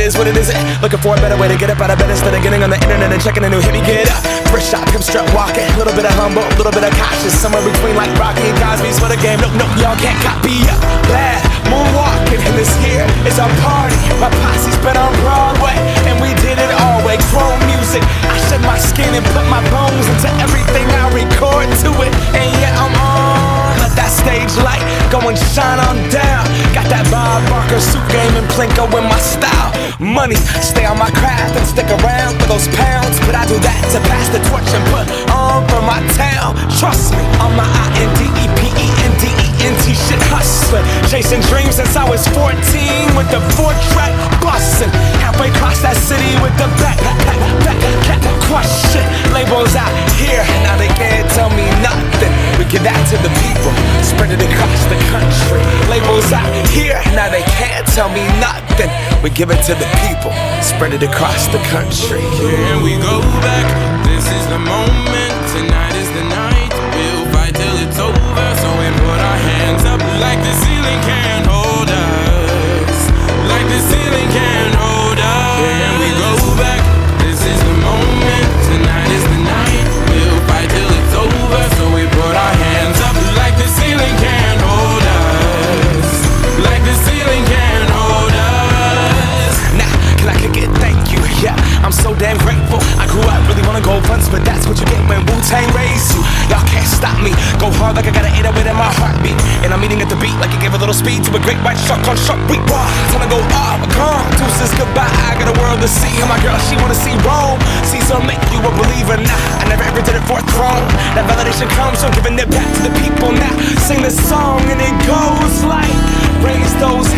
is what it is. Looking for a better way to get up out of bed instead of getting on the internet and checking a new hit. Me get up, first shot, come strut walking. A little bit of humble, a little bit of cautious, somewhere between like Rocky and Cosby's for the game. Nope, nope, y'all can't copy up. Bad moonwalking, and this here is our party. My posse's been on Broadway, and we did it all way. Chrome music, I shed my skin and put my bones into everything I record to it. And yeah, I'm on. Let that stage light go and shine on down. Got that Bob Barker suit game and Plinko in my style. Money, stay on my craft and stick around for those pounds. But I do that to pass the torch and put on for my town. Trust me, on my INDEPENDENT shit hustling. Chasing dreams since I was 14 with the 4-track bustin'. Halfway across that city with the back question. Labels out here, now they can't tell me nothing. We give that to the people, spread it across the country. Labels out here, now they can't tell me nothing. We give it to the people, spread it across the country. Here we go back, this is the moment. Tonight is the night, we'll fight till it's over. So we put our hands up like the ceiling can't hold us. Like the ceiling can't hold us. Here we go back, this is the moment. Tonight is the night, we'll fight till it's over. So we put our hands up like the ceiling can't hold us. Like the ceiling can't hold us. Nah, can I kick it? Thank you, yeah, I'm so damn grateful. I grew up really wanna go fronts, but that's what you get when Wu-Tang raised you. Y'all can't stop me, go hard like I got an 808 in my heartbeat. And I'm eating at the beat like it gave a little speed to a great white shark on Shark Week. Time to go off, gone, deuces goodbye. I got a world to see, and my girl, she wanna see Rome. Caesar make you a believer, nah, I never ever did it for a throne. That validation comes from giving it back to the people. Now sing this song and it goes like, raise those hands.